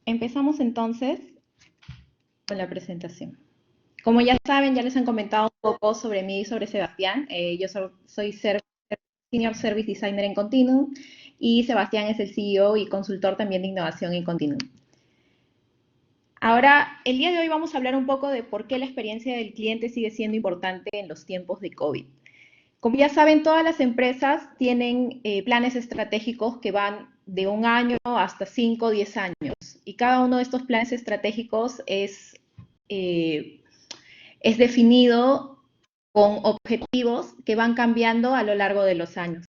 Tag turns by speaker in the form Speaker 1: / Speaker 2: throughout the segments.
Speaker 1: Empezamos entonces con la presentación. Como ya saben, ya les han comentado un poco sobre mí y sobre Sebastián. Yo soy Senior Service Designer en Continuum y Sebastián es el CEO y consultor también de innovación en Continuum. Ahora, el día de hoy vamos a hablar un poco de por qué la experiencia del cliente sigue siendo importante en los tiempos de COVID. Como ya saben, todas las empresas tienen planes estratégicos que van de 1 año hasta 5 o 10 años. Y cada uno de estos planes estratégicos es definido con objetivos que van cambiando a lo largo de los años.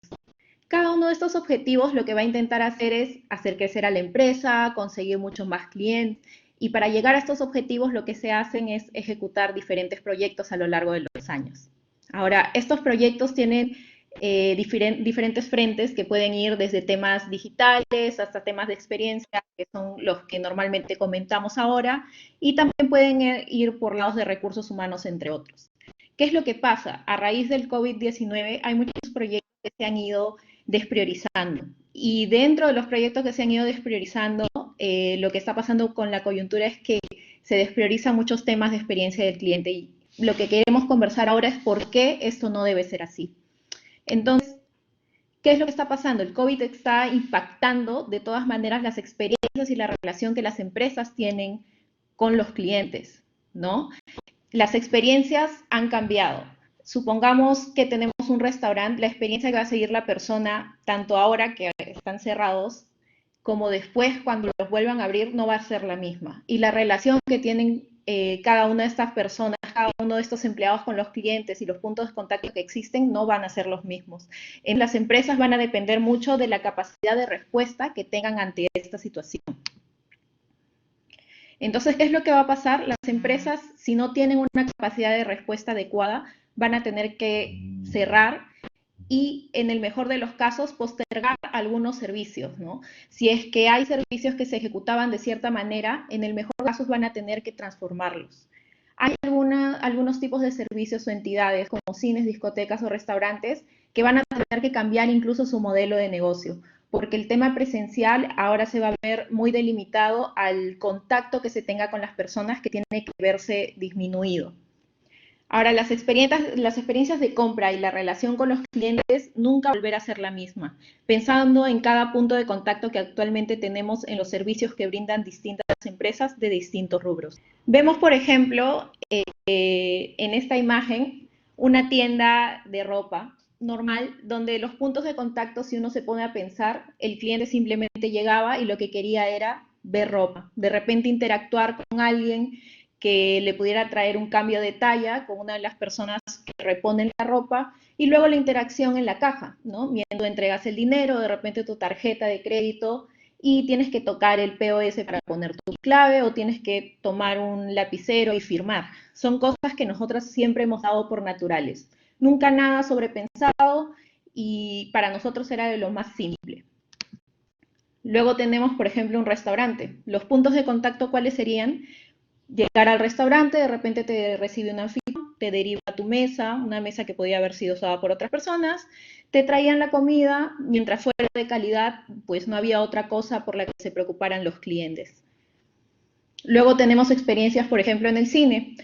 Speaker 1: Cada uno de estos objetivos lo que va a intentar hacer es hacer crecer a la empresa, conseguir muchos más clientes, y para llegar a estos objetivos lo que se hacen es ejecutar diferentes proyectos a lo largo de los años. Ahora, estos proyectos tienen diferentes frentes que pueden ir desde temas digitales hasta temas de experiencia, que son los que normalmente comentamos ahora, y también pueden ir por lados de recursos humanos, entre otros. ¿Qué es lo que pasa? A raíz del COVID-19 hay muchos proyectos que se han ido despriorizando. Y dentro de los proyectos que se han ido despriorizando, lo que está pasando con la coyuntura es que se despriorizan muchos temas de experiencia del cliente. Y lo que queremos conversar ahora es por qué esto no debe ser así. Entonces, ¿qué es lo que está pasando? El COVID está impactando de todas maneras las experiencias y la relación que las empresas tienen con los clientes, ¿no? Las experiencias han cambiado. Supongamos que tenemos un restaurante, la experiencia que va a seguir la persona, tanto ahora que están cerrados, como después cuando los vuelvan a abrir, no va a ser la misma. Y la relación que tienen cada una de estas personas, cada uno de estos empleados con los clientes y los puntos de contacto que existen no van a ser los mismos. En las empresas van a depender mucho de la capacidad de respuesta que tengan ante esta situación. Entonces, ¿qué es lo que va a pasar? Las empresas, si no tienen una capacidad de respuesta adecuada, van a tener que cerrar y, en el mejor de los casos, postergar algunos servicios, ¿no? Si es que hay servicios que se ejecutaban de cierta manera, en el mejor caso van a tener que transformarlos. Hay algunos tipos de servicios o entidades, como cines, discotecas o restaurantes, que van a tener que cambiar incluso su modelo de negocio, porque el tema presencial ahora se va a ver muy delimitado al contacto que se tenga con las personas, que tiene que verse disminuido. Ahora, las experiencias de compra y la relación con los clientes nunca volverá a ser la misma, pensando en cada punto de contacto que actualmente tenemos en los servicios que brindan distintas empresas de distintos rubros. Vemos, por ejemplo, en esta imagen, una tienda de ropa normal, donde los puntos de contacto, si uno se pone a pensar, el cliente simplemente llegaba y lo que quería era ver ropa, de repente interactuar con alguien que le pudiera traer un cambio de talla con una de las personas que reponen la ropa, y luego la interacción en la caja, ¿no? Mientras entregas el dinero, de repente tu tarjeta de crédito, y tienes que tocar el POS para poner tu clave, o tienes que tomar un lapicero y firmar. Son cosas que nosotras siempre hemos dado por naturales. Nunca nada sobrepensado, y para nosotros era de lo más simple. Luego tenemos, por ejemplo, un restaurante. Los puntos de contacto, ¿cuáles serían? Llegar al restaurante, de repente te recibe un anfitrión, te deriva a tu mesa, una mesa que podía haber sido usada por otras personas, te traían la comida, mientras fuera de calidad, pues no había otra cosa por la que se preocuparan los clientes. Luego tenemos experiencias, por ejemplo, en el cine.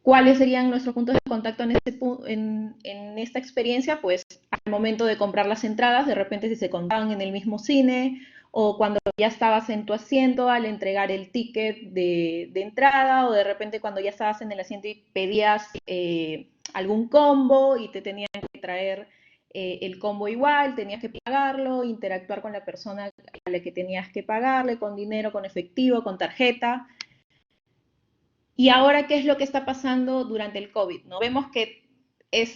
Speaker 1: ¿Cuáles serían nuestros puntos de contacto en esta experiencia? Pues al momento de comprar las entradas, de repente si se compraban en el mismo cine, o cuando ya estabas en tu asiento al entregar el ticket de entrada, o de repente cuando ya estabas en el asiento y pedías algún combo y te tenían que traer el combo igual, tenías que pagarlo, interactuar con la persona a la que tenías que pagarle, con dinero, con efectivo, con tarjeta. Y ahora, ¿qué es lo que está pasando durante el COVID? ¿No? Vemos que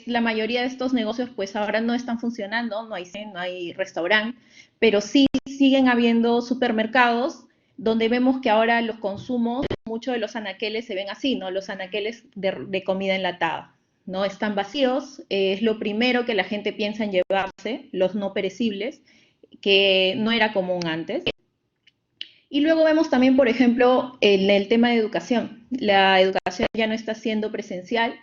Speaker 1: la mayoría de estos negocios pues ahora no están funcionando, no hay restaurante, pero sí siguen habiendo supermercados donde vemos que ahora los consumos, muchos de los anaqueles se ven así, ¿no? Los anaqueles de comida enlatada, ¿no? Están vacíos, es lo primero que la gente piensa en llevarse, los no perecibles, que no era común antes. Y luego vemos también, por ejemplo, en el tema de educación. La educación ya no está siendo presencial,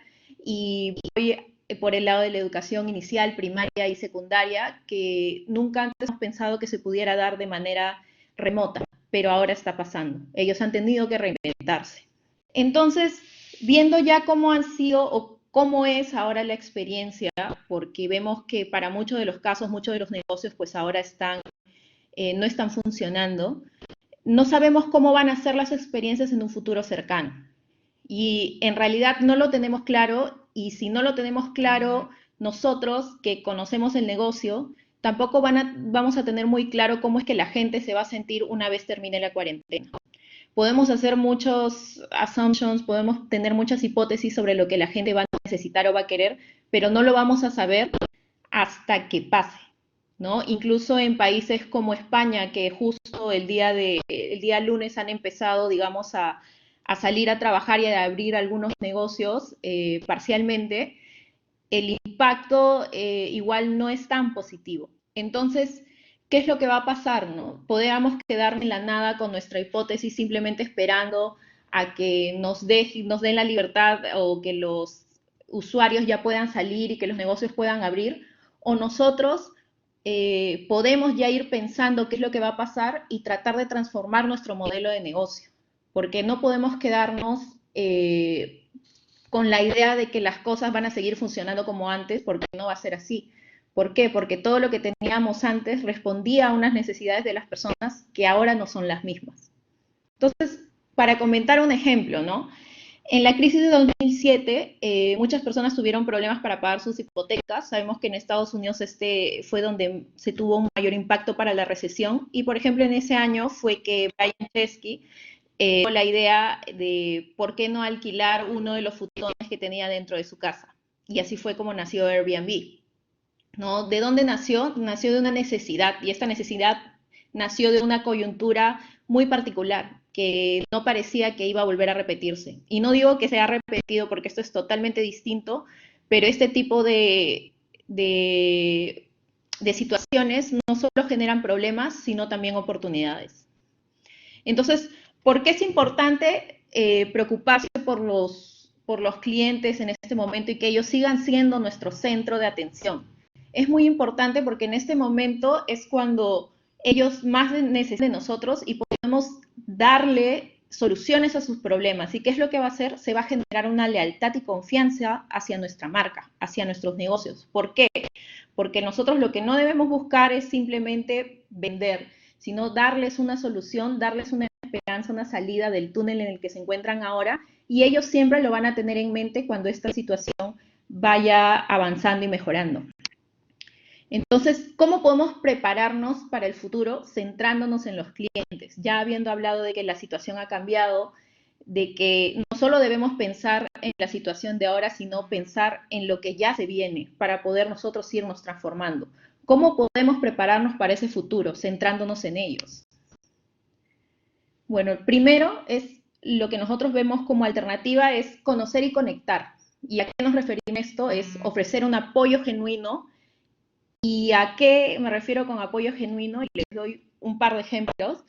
Speaker 1: y voy por el lado de la educación inicial, primaria y secundaria, que nunca antes hemos pensado que se pudiera dar de manera remota. pero ahora está pasando. Ellos han tenido que reinventarse. Entonces, viendo ya cómo han sido o cómo es ahora la experiencia, porque vemos que para muchos de los casos, muchos de los negocios pues ahora no están funcionando, no sabemos cómo van a ser las experiencias en un futuro cercano. Y en realidad no lo tenemos claro, y si no lo tenemos claro nosotros que conocemos el negocio, tampoco vamos a tener muy claro cómo es que la gente se va a sentir una vez termine la cuarentena. Podemos hacer muchos assumptions, podemos tener muchas hipótesis sobre lo que la gente va a necesitar o va a querer, pero no lo vamos a saber hasta que pase, ¿no? Incluso en países como España, que justo el día lunes han empezado, digamos, a salir a trabajar y a abrir algunos negocios parcialmente, el impacto igual no es tan positivo. Entonces, ¿qué es lo que va a pasar? ¿No? Podríamos quedarnos en la nada con nuestra hipótesis simplemente esperando a que nos den la libertad o que los usuarios ya puedan salir y que los negocios puedan abrir, o nosotros podemos ya ir pensando qué es lo que va a pasar y tratar de transformar nuestro modelo de negocio, porque no podemos quedarnos con la idea de que las cosas van a seguir funcionando como antes, porque no va a ser así. ¿Por qué? Porque todo lo que teníamos antes respondía a unas necesidades de las personas que ahora no son las mismas. Entonces, para comentar un ejemplo, ¿no? En la crisis de 2007, muchas personas tuvieron problemas para pagar sus hipotecas. Sabemos que en Estados Unidos este fue donde se tuvo un mayor impacto para la recesión. Y, por ejemplo, en ese año fue que Brian Chesky la idea de por qué no alquilar uno de los futones que tenía dentro de su casa. Y así fue como nació Airbnb, ¿no? ¿De dónde nació? Nació de una necesidad, y esta necesidad nació de una coyuntura muy particular que no parecía que iba a volver a repetirse. Y no digo que se haya repetido porque esto es totalmente distinto, pero este tipo de situaciones no solo generan problemas, sino también oportunidades. Entonces, ¿por qué es importante preocuparse por los clientes en este momento y que ellos sigan siendo nuestro centro de atención? Es muy importante porque en este momento es cuando ellos más necesitan de nosotros y podemos darle soluciones a sus problemas. ¿Y qué es lo que va a hacer? Se va a generar una lealtad y confianza hacia nuestra marca, hacia nuestros negocios. ¿Por qué? Porque nosotros lo que no debemos buscar es simplemente vender, sino darles una solución, darles una esperanza, una salida del túnel en el que se encuentran ahora, y ellos siempre lo van a tener en mente cuando esta situación vaya avanzando y mejorando. Entonces, ¿cómo podemos prepararnos para el futuro centrándonos en los clientes? Ya habiendo hablado de que la situación ha cambiado, de que no solo debemos pensar en la situación de ahora, sino pensar en lo que ya se viene para poder nosotros irnos transformando. ¿Cómo podemos prepararnos para ese futuro centrándonos en ellos? Bueno, el primero es lo que nosotros vemos como alternativa es conocer y conectar. ¿Y a qué nos referimos esto? Es ofrecer un apoyo genuino. ¿Y a qué me refiero con apoyo genuino? Y les doy un par de ejemplos.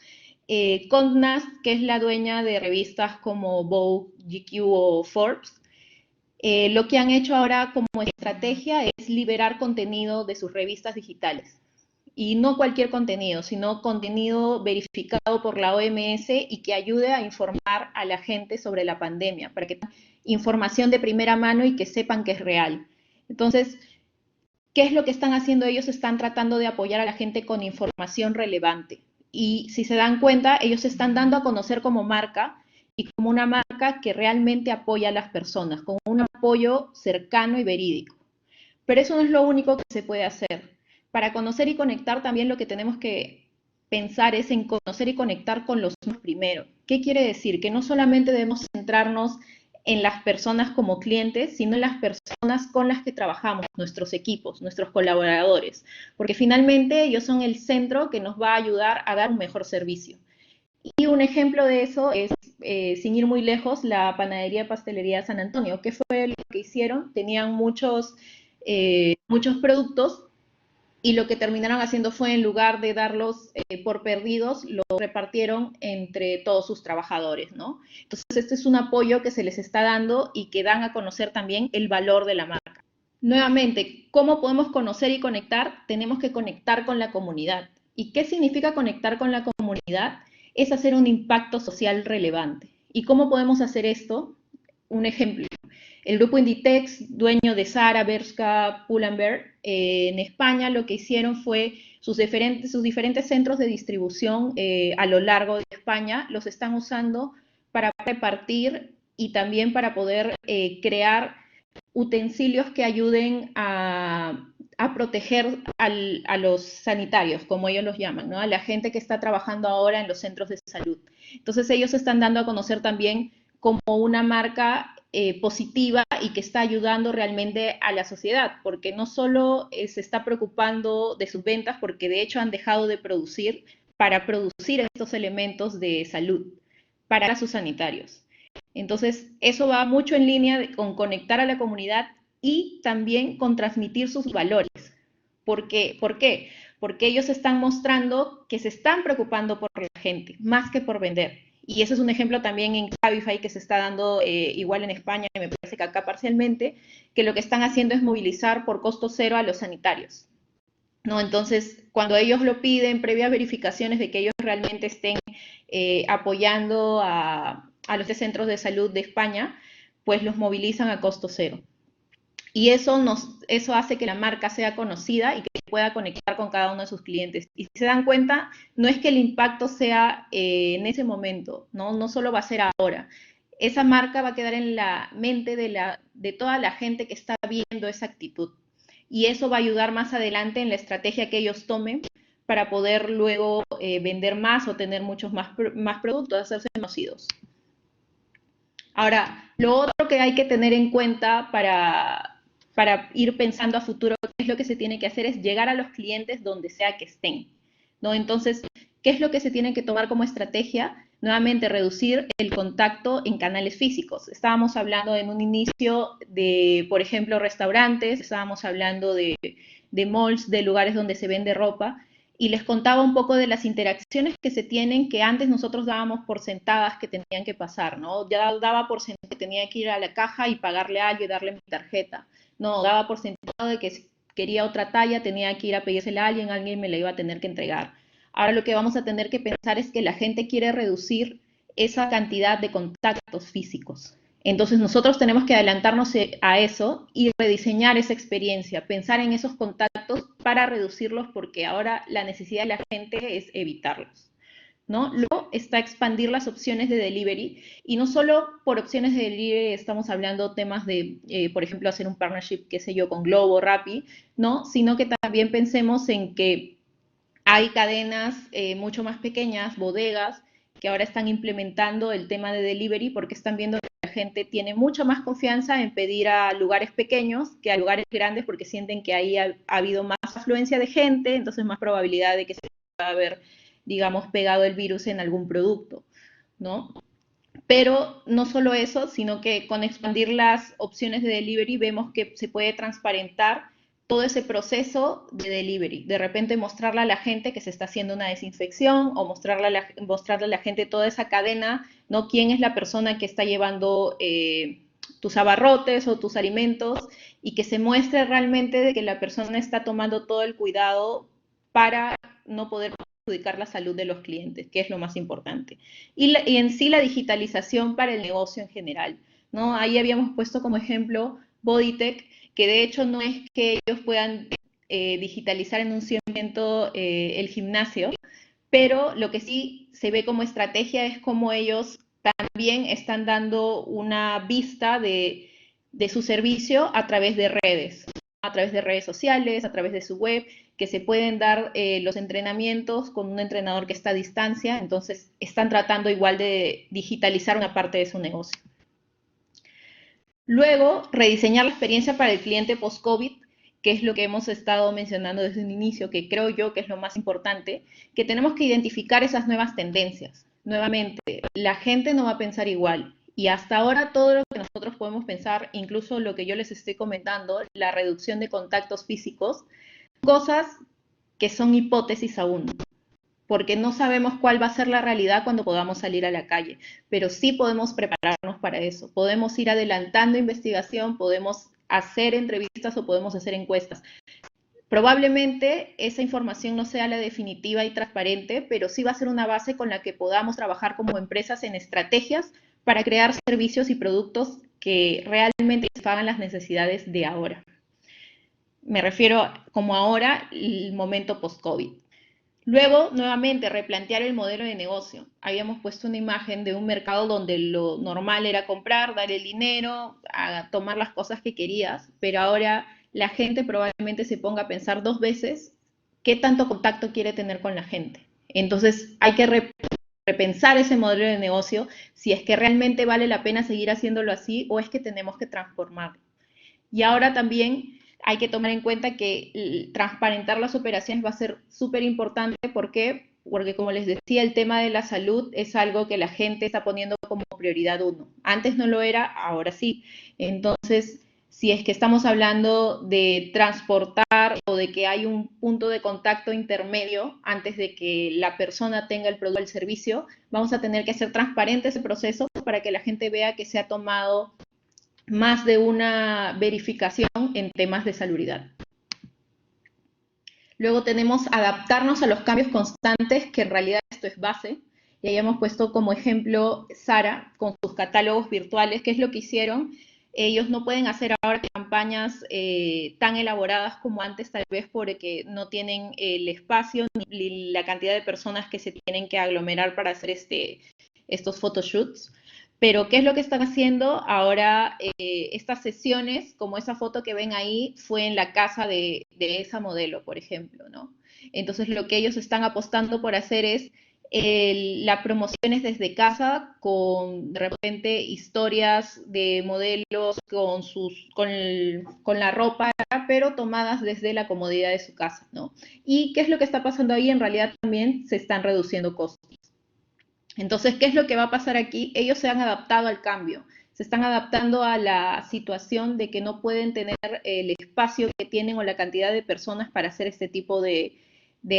Speaker 1: Condé Nast, que es la dueña de revistas como Vogue, GQ o Forbes, lo que han hecho ahora como estrategia es liberar contenido de sus revistas digitales. Y no cualquier contenido, sino contenido verificado por la OMS y que ayude a informar a la gente sobre la pandemia, para que tengan información de primera mano y que sepan que es real. Entonces, ¿qué es lo que están haciendo ellos? Están tratando de apoyar a la gente con información relevante. Y si se dan cuenta, ellos se están dando a conocer como marca y como una marca que realmente apoya a las personas, con un apoyo cercano y verídico. Pero eso no es lo único que se puede hacer. Para conocer y conectar también lo que tenemos que pensar es en conocer y conectar con los primero. ¿Qué quiere decir? Que no solamente debemos centrarnos en las personas como clientes, sino en las personas con las que trabajamos, nuestros equipos, nuestros colaboradores, porque finalmente ellos son el centro que nos va a ayudar a dar un mejor servicio. Y un ejemplo de eso es, sin ir muy lejos, la panadería pastelería San Antonio. ¿Qué fue lo que hicieron? Tenían muchos productos y lo que terminaron haciendo fue, en lugar de darlos por perdidos, los repartieron entre todos sus trabajadores, ¿no? Entonces, este es un apoyo que se les está dando y que dan a conocer también el valor de la marca. Nuevamente, ¿cómo podemos conocer y conectar? Tenemos que conectar con la comunidad. ¿Y qué significa conectar con la comunidad? es hacer un impacto social relevante. ¿Y cómo podemos hacer esto? Un ejemplo. El grupo Inditex, dueño de Zara, Bershka, Pull&Bear, en España lo que hicieron fue sus diferentes centros de distribución a lo largo de España los están usando para repartir y también para poder crear utensilios que ayuden a proteger a los sanitarios, como ellos los llaman, ¿no? A la gente que está trabajando ahora en los centros de salud. Entonces ellos están dando a conocer también como una marca positiva y que está ayudando realmente a la sociedad, porque no solo se está preocupando de sus ventas, porque de hecho han dejado de producir para producir estos elementos de salud para sus sanitarios. Entonces, eso va mucho en línea con conectar a la comunidad y también con transmitir sus valores. ¿Por qué? Porque ellos están mostrando que se están preocupando por la gente, más que por vender. Y ese es un ejemplo también en Cabify que se está dando igual en España, y me parece que acá parcialmente, que lo que están haciendo es movilizar por costo cero a los sanitarios, ¿no? Entonces, cuando ellos lo piden, previas verificaciones de que ellos realmente estén apoyando a los centros de salud de España, pues los movilizan a costo cero. Y eso hace que la marca sea conocida y que pueda conectar con cada uno de sus clientes. Y si se dan cuenta, no es que el impacto sea en ese momento, ¿no? No solo va a ser ahora. Esa marca va a quedar en la mente de toda la gente que está viendo esa actitud. Y eso va a ayudar más adelante en la estrategia que ellos tomen para poder luego vender más o tener muchos más productos, hacerse conocidos. Ahora, lo otro que hay que tener en cuenta para ir pensando a futuro qué es lo que se tiene que hacer es llegar a los clientes donde sea que estén, ¿no? Entonces, ¿qué es lo que se tiene que tomar como estrategia? Nuevamente, reducir el contacto en canales físicos. Estábamos hablando en un inicio de, por ejemplo, restaurantes, estábamos hablando de malls, de lugares donde se vende ropa, y les contaba un poco de las interacciones que se tienen, que antes nosotros dábamos por sentadas que tenían que pasar, ¿no? Ya daba por sentado que tenía que ir a la caja y pagarle a alguien y darle mi tarjeta. No, daba por sentado de que si quería otra talla tenía que ir a pedírsela a alguien me la iba a tener que entregar. Ahora lo que vamos a tener que pensar es que la gente quiere reducir esa cantidad de contactos físicos. Entonces nosotros tenemos que adelantarnos a eso y rediseñar esa experiencia, pensar en esos contactos para reducirlos porque ahora la necesidad de la gente es evitarlos, ¿no? Luego está expandir las opciones de delivery y no solo por opciones de delivery estamos hablando temas de, por ejemplo, hacer un partnership, qué sé yo, con Globo, Rappi, ¿no? Sino que también pensemos en que hay cadenas mucho más pequeñas, bodegas, que ahora están implementando el tema de delivery porque están viendo que la gente tiene mucha más confianza en pedir a lugares pequeños que a lugares grandes porque sienten que ahí ha habido más afluencia de gente, entonces más probabilidad de que se pueda haber, digamos, pegado el virus en algún producto, ¿no? Pero no solo eso, sino que con expandir las opciones de delivery vemos que se puede transparentar todo ese proceso de delivery. De repente mostrarle a la gente que se está haciendo una desinfección o mostrarle a la gente toda esa cadena, ¿no? ¿Quién es la persona que está llevando tus abarrotes o tus alimentos? Y que se muestre realmente de que la persona está tomando todo el cuidado para no poder perjudicar la salud de los clientes, que es lo más importante. Y en sí la digitalización para el negocio en general, ¿no? Ahí habíamos puesto como ejemplo Bodytech, que de hecho no es que ellos puedan digitalizar en un 100% el gimnasio, pero lo que sí se ve como estrategia es cómo ellos también están dando una vista de su servicio a través de redes sociales, a través de su web, que se pueden dar los entrenamientos con un entrenador que está a distancia, entonces están tratando igual de digitalizar una parte de su negocio. Luego, rediseñar la experiencia para el cliente post-COVID, que es lo que hemos estado mencionando desde un inicio, que creo yo que es lo más importante, que tenemos que identificar esas nuevas tendencias. Nuevamente, la gente no va a pensar igual. Y hasta ahora todo lo que nosotros podemos pensar, incluso lo que yo les estoy comentando, la reducción de contactos físicos, cosas que son hipótesis aún, porque no sabemos cuál va a ser la realidad cuando podamos salir a la calle, pero sí podemos prepararnos para eso, podemos ir adelantando investigación, podemos hacer entrevistas o podemos hacer encuestas. Probablemente esa información no sea la definitiva y transparente, pero sí va a ser una base con la que podamos trabajar como empresas en estrategias para crear servicios y productos que realmente satisfagan las necesidades de ahora. Me refiero como ahora, el momento post-COVID. Luego, nuevamente, replantear el modelo de negocio. Habíamos puesto una imagen de un mercado donde lo normal era comprar, dar el dinero, tomar las cosas que querías, pero ahora la gente probablemente se ponga a pensar dos veces qué tanto contacto quiere tener con la gente. Entonces, hay que repensar ese modelo de negocio, si es que realmente vale la pena seguir haciéndolo así o es que tenemos que transformarlo. Y ahora también hay que tomar en cuenta que transparentar las operaciones va a ser súper importante. ¿Por qué? Porque como les decía, el tema de la salud es algo que la gente está poniendo como prioridad uno. Antes no lo era, ahora sí. Entonces, si es que estamos hablando de transportar o de que hay un punto de contacto intermedio antes de que la persona tenga el producto o el servicio, vamos a tener que hacer transparente ese proceso para que la gente vea que se ha tomado más de una verificación en temas de salubridad. Luego tenemos adaptarnos a los cambios constantes, que en realidad esto es base. Y ahí hemos puesto como ejemplo Zara con sus catálogos virtuales. ¿Qué es lo que hicieron? Ellos no pueden hacer ahora campañas tan elaboradas como antes, tal vez porque no tienen el espacio ni la cantidad de personas que se tienen que aglomerar para hacer estos photoshoots. Pero, ¿qué es lo que están haciendo ahora? Estas sesiones, como esa foto que ven ahí, fue en la casa de esa modelo, por ejemplo, ¿no? Entonces, lo que ellos están apostando por hacer es las promociones desde casa con, de repente, historias de modelos con la ropa, pero tomadas desde la comodidad de su casa, ¿no? ¿Y qué es lo que está pasando ahí? En realidad también se están reduciendo costos. Entonces, ¿qué es lo que va a pasar aquí? Ellos se han adaptado al cambio, se están adaptando a la situación de que no pueden tener el espacio que tienen o la cantidad de personas para hacer este tipo de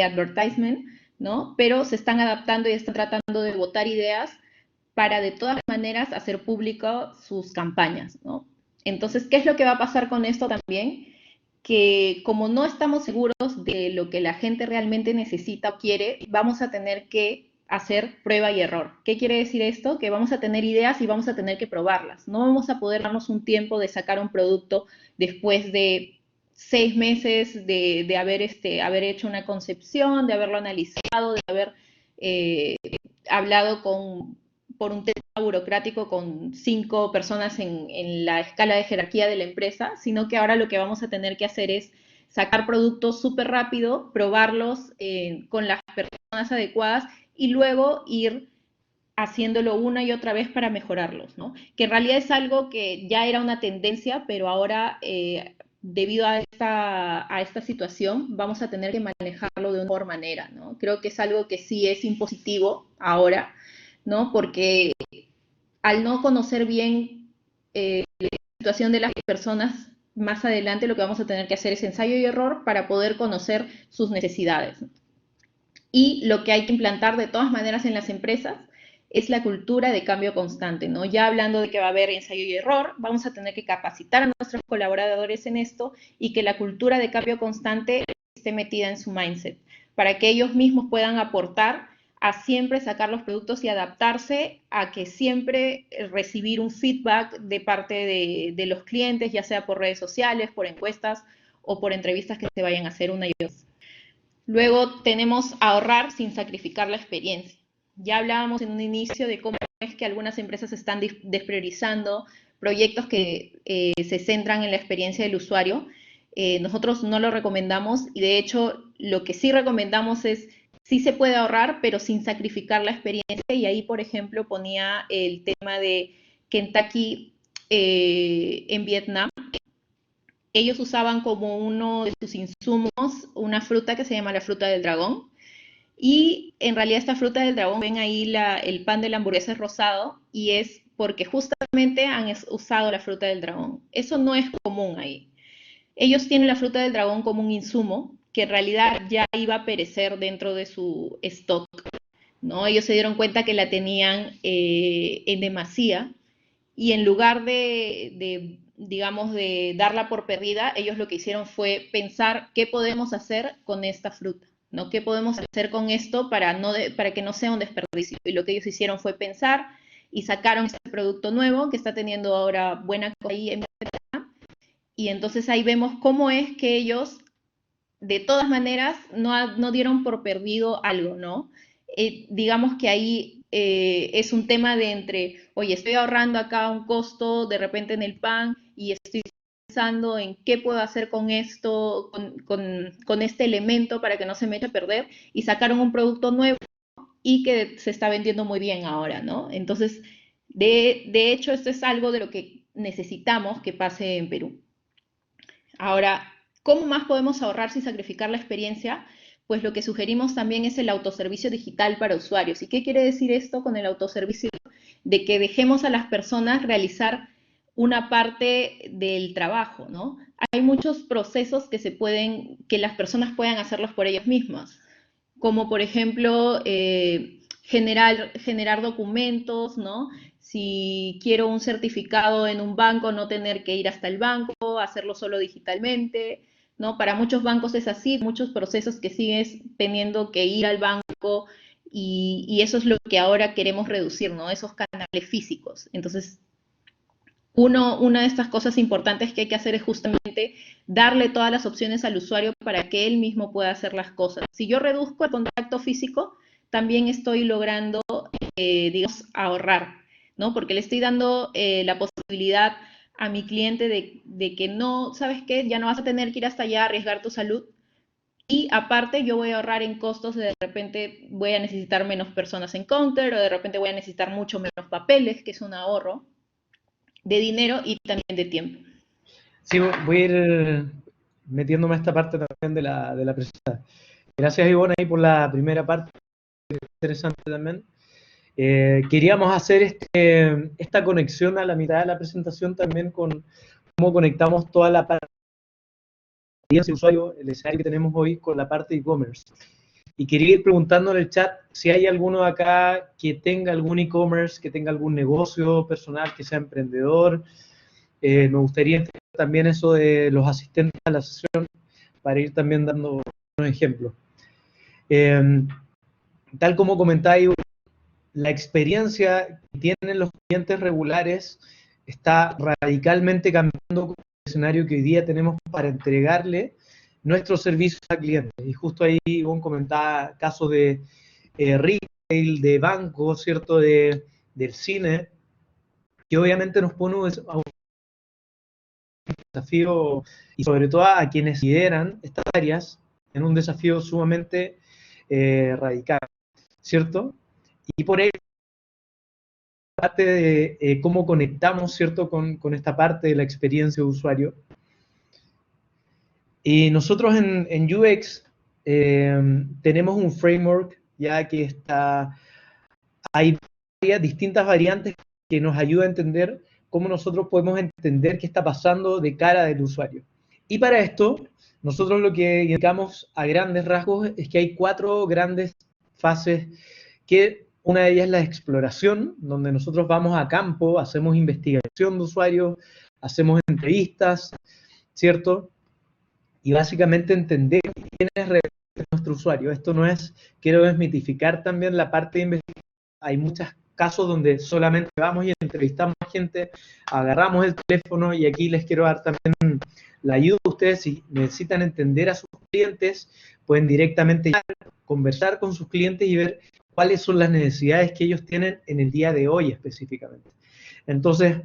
Speaker 1: advertisement, ¿no? Pero se están adaptando y están tratando de botar ideas para de todas maneras hacer público sus campañas, ¿no? Entonces, ¿qué es lo que va a pasar con esto también? Que como no estamos seguros de lo que la gente realmente necesita o quiere, vamos a tener que hacer prueba y error. ¿Qué quiere decir esto? Que vamos a tener ideas y vamos a tener que probarlas. No vamos a poder darnos un tiempo de sacar un producto después de 6 meses haber hecho una concepción, de haberlo analizado, de haber eh, hablado por un tema burocrático con 5 personas en la escala de jerarquía de la empresa, sino que ahora lo que vamos a tener que hacer es sacar productos súper rápido, probarlos con las personas adecuadas y luego ir haciéndolo una y otra vez para mejorarlos, ¿no? Que en realidad es algo que ya era una tendencia, pero ahora, debido a esta situación, vamos a tener que manejarlo de una mejor manera, ¿no? Creo que es algo que sí es impositivo ahora, ¿no? Porque al no conocer bien la situación de las personas, más adelante lo que vamos a tener que hacer es ensayo y error para poder conocer sus necesidades. Y lo que hay que implantar de todas maneras en las empresas es la cultura de cambio constante, ¿no? Ya hablando de que va a haber ensayo y error, vamos a tener que capacitar a nuestros colaboradores en esto y que la cultura de cambio constante esté metida en su mindset, para que ellos mismos puedan aportar a siempre sacar los productos y adaptarse a que siempre recibir un feedback de parte de los clientes, ya sea por redes sociales, por encuestas o por entrevistas que se vayan a hacer una y otra. Luego tenemos ahorrar sin sacrificar la experiencia. Ya hablábamos en un inicio de cómo es que algunas empresas están despriorizando proyectos que se centran en la experiencia del usuario. Nosotros no lo recomendamos y de hecho lo que sí recomendamos es sí se puede ahorrar, pero sin sacrificar la experiencia. Y ahí, por ejemplo, ponía el tema de Kentucky en Vietnam. Ellos usaban como uno de sus insumos una fruta que se llama la fruta del dragón. Y en realidad esta fruta del dragón, ven ahí el pan de la hamburguesa es rosado y es porque justamente han usado la fruta del dragón. Eso no es común ahí. Ellos tienen la fruta del dragón como un insumo que en realidad ya iba a perecer dentro de su stock, ¿no? Ellos se dieron cuenta que la tenían en demasía y en lugar digamos, de darla por perdida, ellos lo que hicieron fue pensar qué podemos hacer con esta fruta, ¿no? ¿Qué podemos hacer con esto para que no sea un desperdicio? Y lo que ellos hicieron fue pensar y sacaron este producto nuevo que está teniendo ahora buena acogida ahí en Venezuela. Y entonces ahí vemos cómo es que ellos, de todas maneras, no dieron por perdido algo, ¿no? Digamos que ahí es un tema de entre, oye, estoy ahorrando acá un costo de repente en el pan y estoy pensando en qué puedo hacer con esto, con este elemento para que no se me eche a perder, y sacaron un producto nuevo y que se está vendiendo muy bien ahora, ¿no? Entonces, de hecho, esto es algo de lo que necesitamos que pase en Perú. Ahora, ¿cómo más podemos ahorrar sin sacrificar la experiencia? Pues lo que sugerimos también es el autoservicio digital para usuarios. ¿Y qué quiere decir esto con el autoservicio? De que dejemos a las personas realizar una parte del trabajo, ¿no? Hay muchos procesos que las personas puedan hacerlos por ellas mismas, como por ejemplo generar documentos, ¿no? Si quiero un certificado en un banco, no tener que ir hasta el banco, hacerlo solo digitalmente, ¿no? Para muchos bancos es así, muchos procesos que sigues teniendo que ir al banco y eso es lo que ahora queremos reducir, ¿no? Esos canales físicos. Entonces, una de estas cosas importantes que hay que hacer es justamente darle todas las opciones al usuario para que él mismo pueda hacer las cosas. Si yo reduzco el contacto físico, también estoy logrando, digamos, ahorrar, ¿no? Porque le estoy dando la posibilidad a mi cliente de que no, ¿sabes qué? Ya no vas a tener que ir hasta allá a arriesgar tu salud. Y aparte yo voy a ahorrar en costos, de repente voy a necesitar menos personas en counter o de repente voy a necesitar mucho menos papeles, que es un ahorro de dinero y también de tiempo.
Speaker 2: Sí, voy a ir metiéndome a esta parte también de la presentación. Gracias, Ivonne, ahí por la primera parte, interesante también. Queríamos hacer esta conexión a la mitad de la presentación también con cómo conectamos toda la parte de experiencia de usuario, el escenario que tenemos hoy, con la parte de e-commerce. Y quería ir preguntando en el chat si hay alguno acá que tenga algún e-commerce, que tenga algún negocio personal, que sea emprendedor. Me gustaría entender también eso de los asistentes a la sesión para ir también dando unos ejemplos. Tal como comentáis, la experiencia que tienen los clientes regulares está radicalmente cambiando con el escenario que hoy día tenemos para entregarle nuestros servicios a clientes. Y justo ahí Ivonne comentaba casos de retail, de banco, ¿cierto? Del cine, que obviamente nos pone a un desafío, y sobre todo a quienes lideran estas áreas, en un desafío sumamente radical, ¿cierto? Y por ello, parte de cómo conectamos, ¿cierto?, con esta parte de la experiencia de usuario. Y nosotros en UX tenemos un framework ya que hay distintas variantes que nos ayudan a entender cómo nosotros podemos entender qué está pasando de cara del usuario. Y para esto, nosotros lo que indicamos a grandes rasgos es que hay 4 grandes fases, que una de ellas es la exploración, donde nosotros vamos a campo, hacemos investigación de usuarios, hacemos entrevistas, ¿cierto? Y básicamente entender quién es realmente nuestro usuario. Esto no es, quiero desmitificar también la parte de investigación. Hay muchos casos donde solamente vamos y entrevistamos a gente, agarramos el teléfono, y aquí les quiero dar también la ayuda a ustedes. Si necesitan entender a sus clientes, pueden directamente conversar con sus clientes y ver cuáles son las necesidades que ellos tienen en el día de hoy específicamente. Entonces,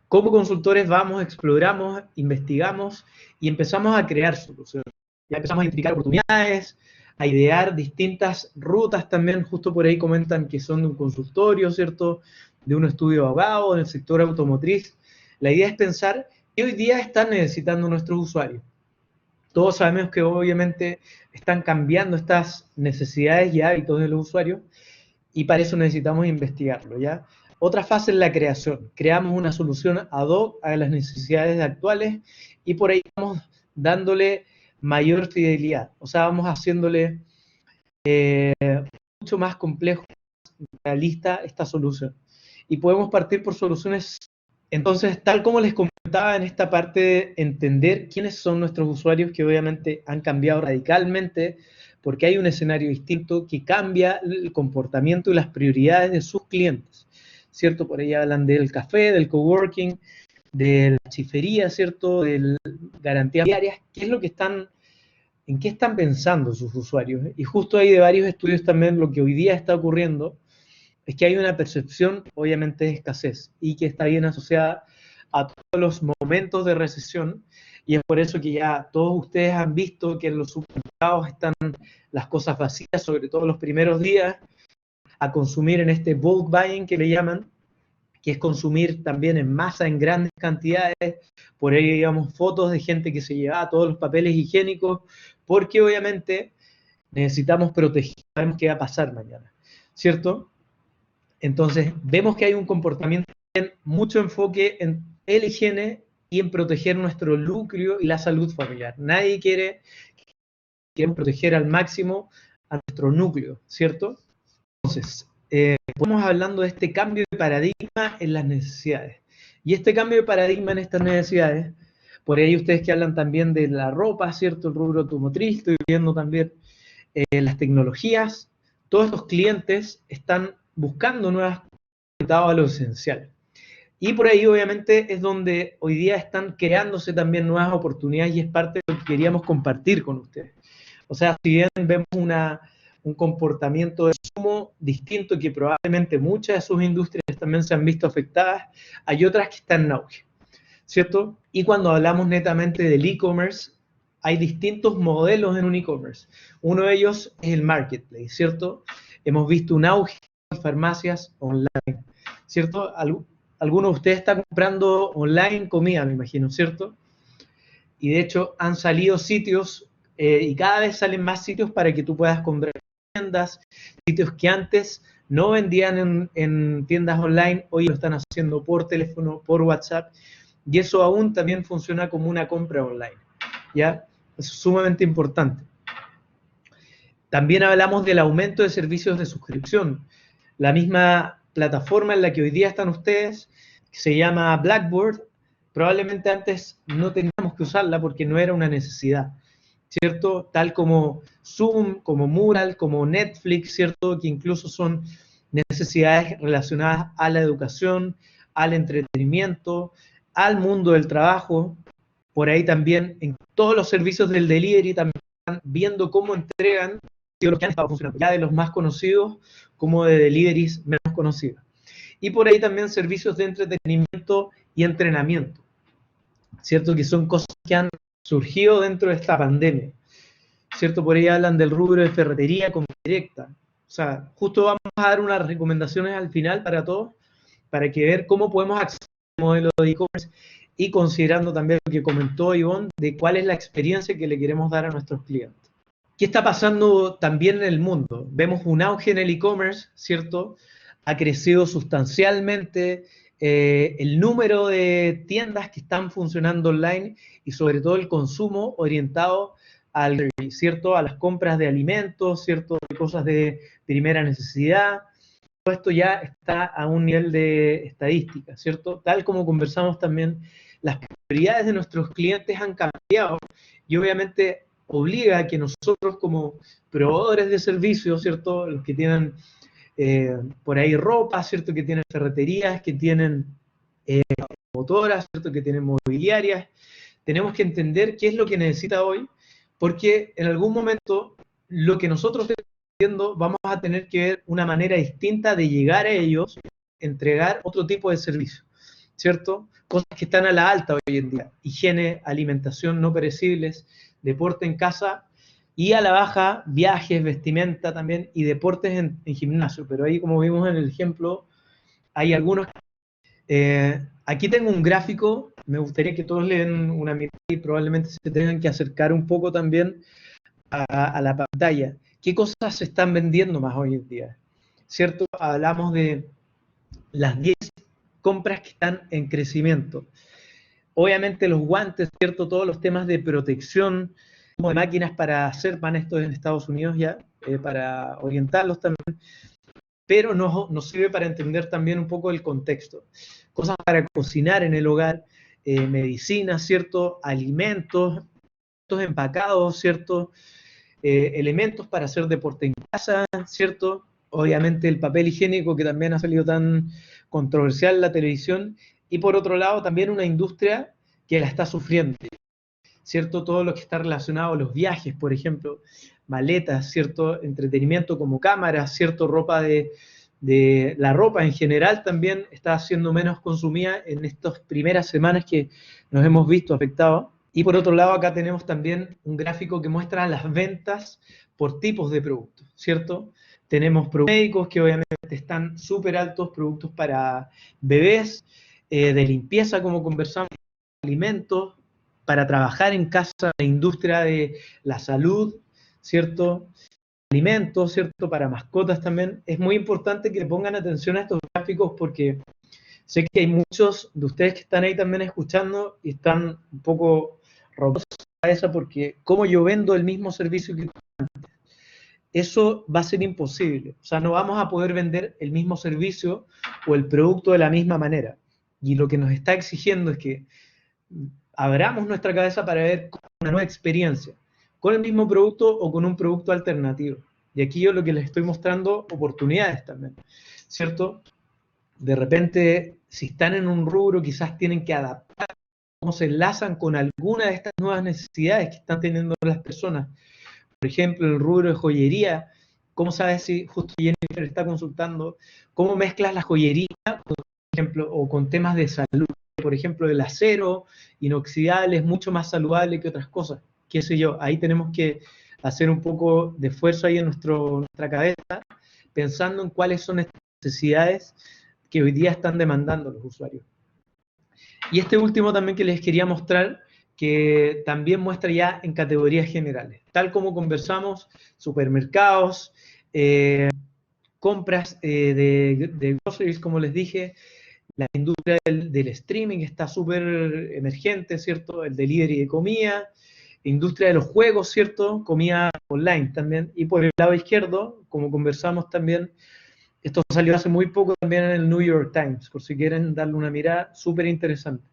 Speaker 2: como consultores vamos, exploramos, investigamos y empezamos a crear soluciones. Ya empezamos a identificar oportunidades, a idear distintas rutas también. Justo por ahí comentan que son de un consultorio, ¿cierto?, de un estudio de abogado, del sector automotriz. La idea es pensar qué hoy día están necesitando nuestros usuarios. Todos sabemos que obviamente están cambiando estas necesidades y hábitos de los usuarios, y para eso necesitamos investigarlo, ¿ya? Otra fase es la creación. Creamos una solución ad hoc a las necesidades actuales y por ahí vamos dándole mayor fidelidad. O sea, vamos haciéndole mucho más complejo, realista esta solución. Y podemos partir por soluciones Entonces, tal como les comentaba en esta parte de entender quiénes son nuestros usuarios, que obviamente han cambiado radicalmente, porque hay un escenario distinto que cambia el comportamiento y las prioridades de sus clientes, ¿cierto? Por ahí hablan del café, del coworking, de la chifería, ¿cierto? De garantías diarias, ¿qué es lo que están, en qué están pensando sus usuarios? Y justo hay de varios estudios también lo que hoy día está ocurriendo, es que hay una percepción, obviamente, de escasez y que está bien asociada a todos los momentos de recesión, y es por eso que ya todos ustedes han visto que en los supermercados están las cosas vacías, sobre todo los primeros días, a consumir en este bulk buying que le llaman, que es consumir también en masa, en grandes cantidades. Por ahí digamos fotos de gente que se llevaba todos los papeles higiénicos, porque obviamente necesitamos proteger, sabemos qué va a pasar mañana, ¿cierto? Entonces, vemos que hay un comportamiento, mucho enfoque en el higiene y en proteger nuestro lucro y la salud familiar. Nadie quiere proteger al máximo a nuestro núcleo, ¿cierto? Entonces, estamos hablando de este cambio de paradigma en las necesidades. Y este cambio de paradigma en estas necesidades, por ahí ustedes que hablan también de la ropa, ¿cierto? El rubro automotriz, estoy viendo también las tecnologías, todos los clientes están buscando nuevas orientadas a lo esencial. Y por ahí obviamente es donde hoy día están creándose también nuevas oportunidades y es parte de lo que queríamos compartir con ustedes. O sea, si bien vemos un comportamiento de consumo distinto que probablemente muchas de sus industrias también se han visto afectadas, hay otras que están en auge, ¿cierto? Y cuando hablamos netamente del e-commerce, hay distintos modelos en un e-commerce. Uno de ellos es el marketplace, ¿cierto? Hemos visto un auge de farmacias online, ¿cierto? Algunos de ustedes están comprando online comida, me imagino, ¿cierto? Y de hecho han salido sitios y cada vez salen más sitios para que tú puedas comprar tiendas, sitios que antes no vendían en tiendas online, hoy lo están haciendo por teléfono, por WhatsApp, y eso aún también funciona como una compra online, ¿ya? Eso es sumamente importante. También hablamos del aumento de servicios de suscripción. La misma plataforma en la que hoy día están ustedes, que se llama Blackboard, probablemente antes no teníamos que usarla porque no era una necesidad, ¿cierto? Tal como Zoom, como Mural, como Netflix, ¿cierto? Que incluso son necesidades relacionadas a la educación, al entretenimiento, al mundo del trabajo. Por ahí también en todos los servicios del delivery también están viendo cómo entregan los que han estado funcionando, ya de los más conocidos como de deliveries menos conocidos. Y por ahí también servicios de entretenimiento y entrenamiento, ¿cierto? Que son cosas que han surgido dentro de esta pandemia, ¿cierto? Por ahí hablan del rubro de ferretería con directa. O sea, justo vamos a dar unas recomendaciones al final para todos, para que ver cómo podemos acceder al modelo de e-commerce y considerando también lo que comentó Ivonne de cuál es la experiencia que le queremos dar a nuestros clientes. ¿Qué está pasando también en el mundo? Vemos un auge en el e-commerce, ¿cierto? Ha crecido sustancialmente el número de tiendas que están funcionando online y sobre todo el consumo orientado al, ¿cierto? A las compras de alimentos, ¿cierto? De cosas de primera necesidad. Todo esto ya está a un nivel de estadística, ¿cierto? Tal como conversamos también, las prioridades de nuestros clientes han cambiado y obviamente obliga a que nosotros como proveedores de servicios, ¿cierto? Los que tienen por ahí ropa, ¿cierto? Que tienen ferreterías, que tienen motoras, ¿cierto? Que tienen mobiliarias, tenemos que entender qué es lo que necesita hoy, porque en algún momento lo que nosotros estamos haciendo vamos a tener que ver una manera distinta de llegar a ellos, entregar otro tipo de servicio, ¿cierto? Cosas que están a la alta hoy en día, higiene, alimentación no perecibles, deporte en casa y a la baja viajes, vestimenta también y deportes en gimnasio, pero ahí como vimos en el ejemplo hay algunos. Aquí tengo un gráfico, me gustaría que todos le den una mirada y probablemente se tengan que acercar un poco también a la pantalla. ¿Qué cosas se están vendiendo más hoy en día? ¿Cierto? Hablamos de las 10 compras que están en crecimiento. Obviamente los guantes, ¿cierto? Todos los temas de protección, como de máquinas para hacer pan, esto en Estados Unidos ya, para orientarlos también. pero nos sirve para entender también un poco el contexto. Cosas para cocinar en el hogar, medicinas, ¿cierto? Alimentos, empacados, ¿cierto? Elementos para hacer deporte en casa, ¿cierto? Obviamente el papel higiénico que también ha salido tan controversial en la televisión, y por otro lado también una industria que la está sufriendo, ¿cierto? Todo lo que está relacionado a los viajes, por ejemplo, maletas, ¿cierto? Entretenimiento como cámaras, ¿cierto? La ropa en general también está siendo menos consumida en estas primeras semanas que nos hemos visto afectados. Y por otro lado, acá tenemos también un gráfico que muestra las ventas por tipos de productos, ¿cierto? Tenemos productos médicos que obviamente están súper altos, productos para bebés, de limpieza, como conversamos, alimentos, para trabajar en casa, la industria de la salud, ¿cierto? Alimentos, ¿cierto? Para mascotas también. Es muy importante que pongan atención a estos gráficos porque sé que hay muchos de ustedes que están ahí también escuchando y están un poco rotos a esa porque como yo vendo el mismo servicio que eso va a ser imposible. O sea, no vamos a poder vender el mismo servicio o el producto de la misma manera. Y lo que nos está exigiendo es que abramos nuestra cabeza para ver una nueva experiencia, con el mismo producto o con un producto alternativo. Y aquí yo lo que les estoy mostrando oportunidades también, ¿cierto? De repente, si están en un rubro, quizás tienen que adaptar cómo se enlazan con alguna de estas nuevas necesidades que están teniendo las personas. Por ejemplo, el rubro de joyería, ¿cómo sabes si justo Jennifer está consultando? ¿Cómo mezclas la joyería, por ejemplo, o con temas de salud? Por ejemplo, el acero inoxidable es mucho más saludable que otras cosas. Qué sé yo, ahí tenemos que hacer un poco de esfuerzo ahí en nuestra cabeza, pensando en cuáles son estas necesidades que hoy día están demandando los usuarios. Y este último también que les quería mostrar, que también muestra ya en categorías generales. Tal como conversamos, supermercados, compras de groceries, como les dije, la industria del streaming está súper emergente, ¿cierto? El delivery de comida, industria de los juegos, ¿cierto? Comida online también. Y por el lado izquierdo, como conversamos también, esto salió hace muy poco también en el New York Times, por si quieren darle una mirada, súper interesante.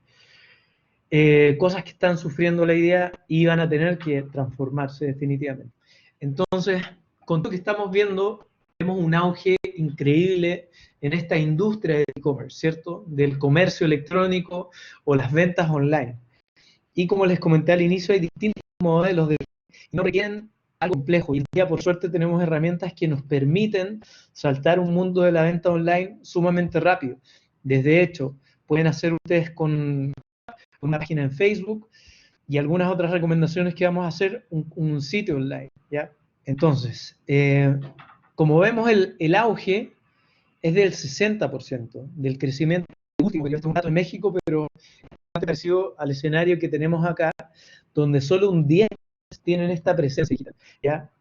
Speaker 2: Cosas que están sufriendo la idea y van a tener que transformarse definitivamente. Entonces, con todo lo que estamos viendo, vemos un auge increíble en esta industria del e-commerce, ¿cierto? Del comercio electrónico o las ventas online. Y como les comenté al inicio, hay distintos modelos de no requieren algo complejo. Hoy en día, por suerte, tenemos herramientas que nos permiten saltar un mundo de la venta online sumamente rápido. Desde hecho, pueden hacer ustedes con una página en Facebook y algunas otras recomendaciones que vamos a hacer, un sitio online, ¿ya? Entonces, como vemos, el auge es del 60% del crecimiento último, que es un dato en México, pero es parecido al escenario que tenemos acá, donde solo un 10 tienen esta presencia, ¿ya?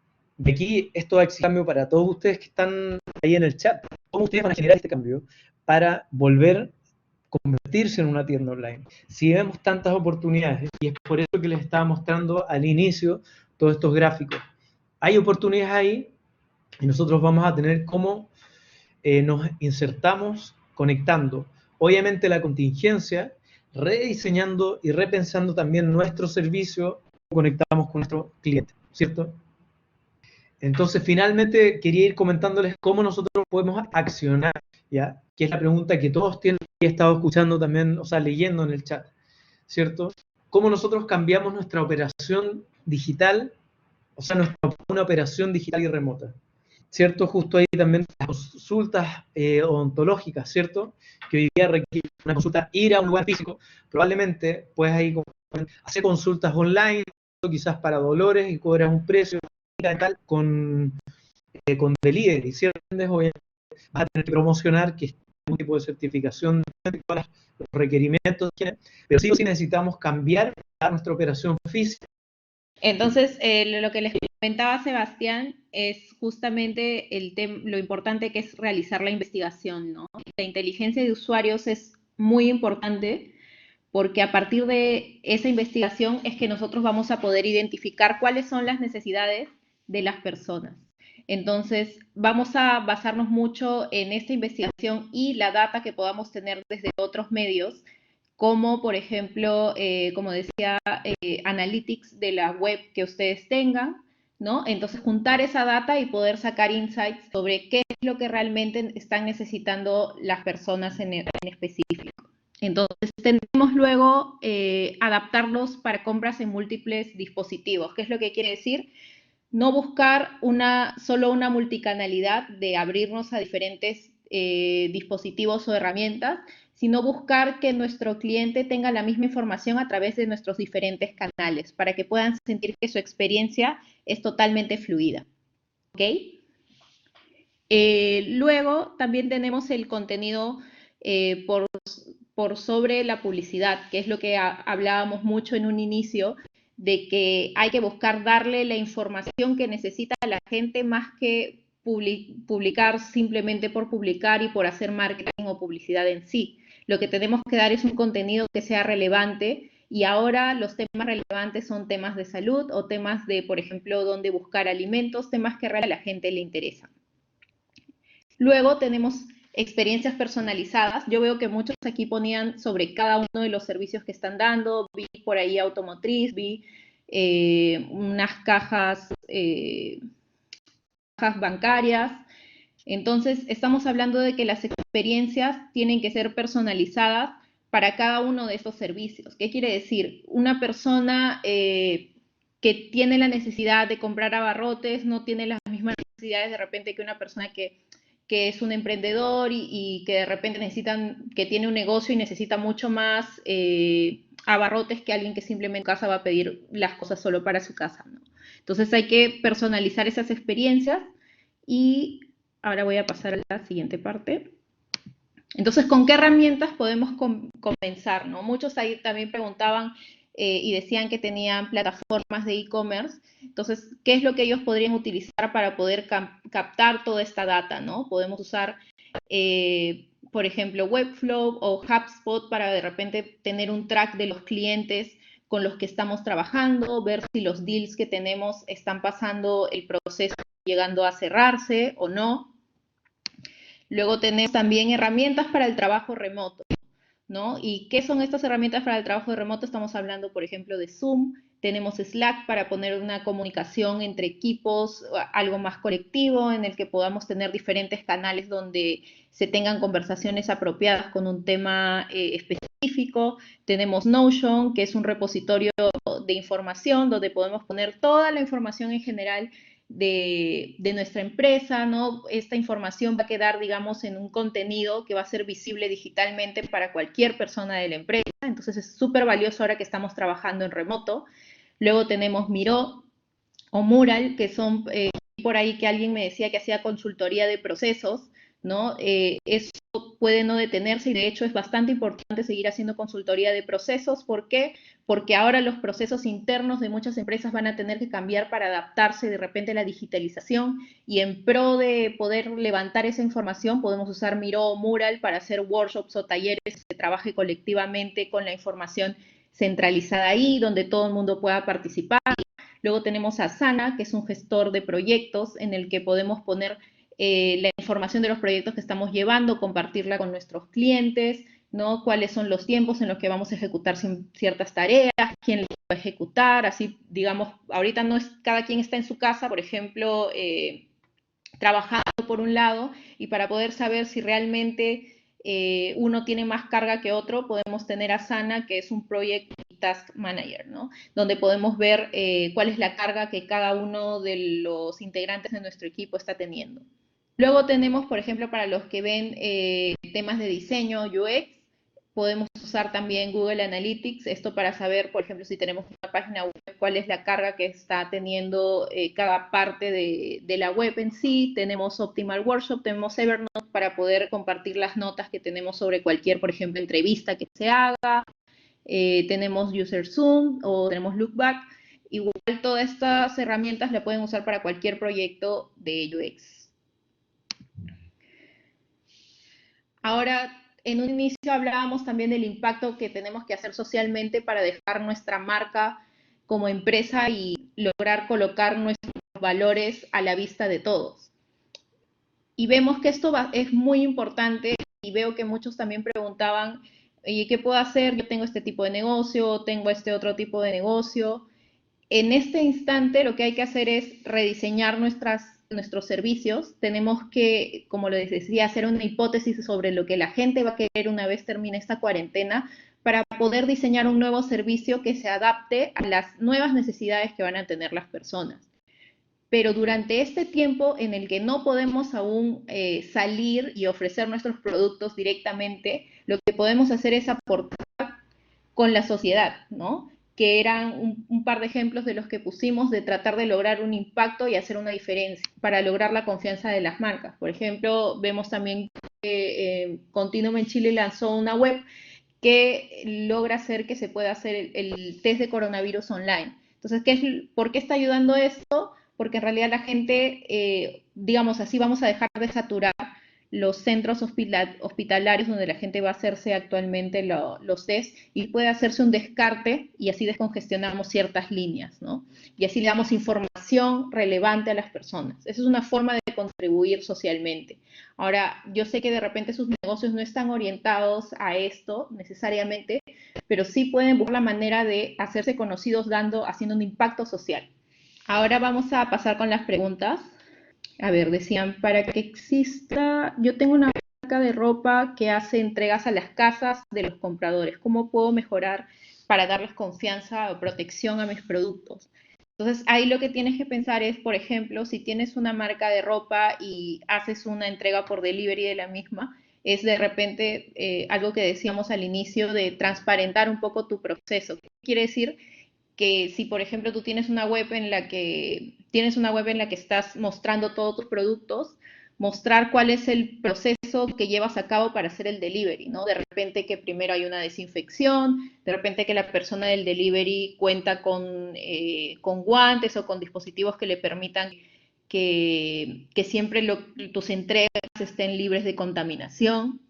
Speaker 2: Y aquí esto va a exigir cambio para todos ustedes que están ahí en el chat. ¿Cómo ustedes van a generar este cambio para volver convertirse en una tienda online? Si vemos tantas oportunidades, y es por eso que les estaba mostrando al inicio todos estos gráficos, hay oportunidades ahí y nosotros vamos a tener cómo nos insertamos conectando, obviamente la contingencia, rediseñando y repensando también nuestro servicio, conectamos con nuestro cliente, ¿cierto? Entonces, finalmente, quería ir comentándoles cómo nosotros podemos accionar, ¿ya? Que es la pregunta que todos tienen, y he estado escuchando también, o sea, leyendo en el chat, ¿cierto? Cómo nosotros cambiamos nuestra operación digital, o sea, una operación digital y remota, ¿cierto? Justo ahí también las consultas odontológicas, ¿cierto? Que hoy día requiere una consulta, ir a un lugar físico, probablemente puedes ahí hacer consultas online, quizás para dolores y cobras un precio con delivery, ¿cierto? Obviamente vas a tener que promocionar que es un tipo de certificación, los requerimientos, pero sí o sí necesitamos cambiar nuestra operación física.
Speaker 1: Entonces, lo que les comentaba Sebastián es justamente lo importante que es realizar la investigación, ¿no? La inteligencia de usuarios es muy importante porque a partir de esa investigación es que nosotros vamos a poder identificar cuáles son las necesidades de las personas. Entonces, vamos a basarnos mucho en esta investigación y la data que podamos tener desde otros medios, como por ejemplo, como decía, analytics de la web que ustedes tengan, ¿no? Entonces, juntar esa data y poder sacar insights sobre qué es lo que realmente están necesitando las personas en específico. Entonces, tenemos luego adaptarlos para compras en múltiples dispositivos. ¿Qué es lo que quiere decir? No buscar solo una multicanalidad de abrirnos a diferentes dispositivos o herramientas, sino buscar que nuestro cliente tenga la misma información a través de nuestros diferentes canales para que puedan sentir que su experiencia es totalmente fluida. ¿Ok? Luego también tenemos el contenido por sobre la publicidad, que es lo que hablábamos mucho en un inicio, de que hay que buscar darle la información que necesita la gente más que publicar simplemente por publicar y por hacer marketing o publicidad en sí. Lo que tenemos que dar es un contenido que sea relevante y ahora los temas relevantes son temas de salud o temas de, por ejemplo, dónde buscar alimentos, temas que a la gente le interesan. Luego tenemos experiencias personalizadas. Yo veo que muchos aquí ponían sobre cada uno de los servicios que están dando. Vi por ahí automotriz, vi unas cajas bancarias. Entonces, estamos hablando de que las experiencias tienen que ser personalizadas para cada uno de estos servicios. ¿Qué quiere decir? Una persona que tiene la necesidad de comprar abarrotes no tiene las mismas necesidades de repente que una persona que es un emprendedor y que de repente que tiene un negocio y necesita mucho más abarrotes que alguien que simplemente en casa va a pedir las cosas solo para su casa, ¿no? Entonces hay que personalizar esas experiencias y ahora voy a pasar a la siguiente parte. Entonces, ¿con qué herramientas podemos comenzar, ¿no? Muchos ahí también preguntaban y decían que tenían plataformas de e-commerce. Entonces, ¿qué es lo que ellos podrían utilizar para poder captar toda esta data, ¿no? Podemos usar, por ejemplo, Webflow o HubSpot para de repente tener un track de los clientes con los que estamos trabajando, ver si los deals que tenemos están pasando el proceso llegando a cerrarse o no. Luego tenemos también herramientas para el trabajo remoto, ¿no? ¿Y qué son estas herramientas para el trabajo remoto? Estamos hablando, por ejemplo, de Zoom, tenemos Slack para poner una comunicación entre equipos, algo más colectivo, en el que podamos tener diferentes canales donde se tengan conversaciones apropiadas con un tema específico. Tenemos Notion, que es un repositorio de información donde podemos poner toda la información en general de nuestra empresa, ¿no? Esta información va a quedar, digamos, en un contenido que va a ser visible digitalmente para cualquier persona de la empresa. Entonces es súper valioso ahora que estamos trabajando en remoto. Luego tenemos Miro o Mural, que son por ahí que alguien me decía que hacía consultoría de procesos, ¿no? Eso puede no detenerse y de hecho es bastante importante seguir haciendo consultoría de procesos. ¿Por qué? Porque ahora los procesos internos de muchas empresas van a tener que cambiar para adaptarse de repente a la digitalización y en pro de poder levantar esa información podemos usar Miro o Mural para hacer workshops o talleres que se trabaje colectivamente con la información centralizada ahí, donde todo el mundo pueda participar. Luego tenemos Asana, que es un gestor de proyectos en el que podemos poner la información de los proyectos que estamos llevando, compartirla con nuestros clientes, ¿no? Cuáles son los tiempos en los que vamos a ejecutar ciertas tareas, quién las va a ejecutar, así, digamos, ahorita no es, cada quien está en su casa, por ejemplo, trabajando por un lado, y para poder saber si realmente uno tiene más carga que otro, podemos tener Asana, que es un Project Task Manager, ¿no? Donde podemos ver cuál es la carga que cada uno de los integrantes de nuestro equipo está teniendo. Luego tenemos, por ejemplo, para los que ven temas de diseño, UX, podemos usar también Google Analytics, esto para saber, por ejemplo, si tenemos una página web, cuál es la carga que está teniendo cada parte de la web en sí. Tenemos Optimal Workshop, tenemos Evernote para poder compartir las notas que tenemos sobre cualquier, por ejemplo, entrevista que se haga. Tenemos User Zoom o tenemos Lookback. Igual todas estas herramientas la pueden usar para cualquier proyecto de UX. Ahora, en un inicio hablábamos también del impacto que tenemos que hacer socialmente para dejar nuestra marca como empresa y lograr colocar nuestro valores a la vista de todos. Y vemos que esto es muy importante y veo que muchos también preguntaban, oye, ¿qué puedo hacer? Yo tengo este tipo de negocio, tengo este otro tipo de negocio. En este instante lo que hay que hacer es rediseñar nuestros servicios. Tenemos que, como les decía, hacer una hipótesis sobre lo que la gente va a querer una vez termine esta cuarentena para poder diseñar un nuevo servicio que se adapte a las nuevas necesidades que van a tener las personas. Pero durante este tiempo en el que no podemos aún salir y ofrecer nuestros productos directamente, lo que podemos hacer es aportar con la sociedad, ¿no? Que eran un par de ejemplos de los que pusimos de tratar de lograr un impacto y hacer una diferencia para lograr la confianza de las marcas. Por ejemplo, vemos también que Continuum en Chile lanzó una web que logra hacer que se pueda hacer el test de coronavirus online. Entonces, ¿por qué está ayudando esto? Porque en realidad la gente, digamos así, vamos a dejar de saturar los centros hospitalarios donde la gente va a hacerse actualmente los test y puede hacerse un descarte y así descongestionamos ciertas líneas, ¿no? Y así le damos información relevante a las personas. Esa es una forma de contribuir socialmente. Ahora, yo sé que de repente sus negocios no están orientados a esto necesariamente, pero sí pueden buscar la manera de hacerse conocidos haciendo un impacto social. Ahora vamos a pasar con las preguntas. A ver, decían, para que exista, yo tengo una marca de ropa que hace entregas a las casas de los compradores. ¿Cómo puedo mejorar para darles confianza o protección a mis productos? Entonces, ahí lo que tienes que pensar es, por ejemplo, si tienes una marca de ropa y haces una entrega por delivery de la misma, es de repente algo que decíamos al inicio de transparentar un poco tu proceso. ¿Qué quiere decir? Que si, por ejemplo, tú tienes una web en la que estás mostrando todos tus productos, mostrar cuál es el proceso que llevas a cabo para hacer el delivery, ¿no? De repente que primero hay una desinfección, de repente que la persona del delivery cuenta con guantes o con dispositivos que le permitan que siempre tus entregas estén libres de contaminación,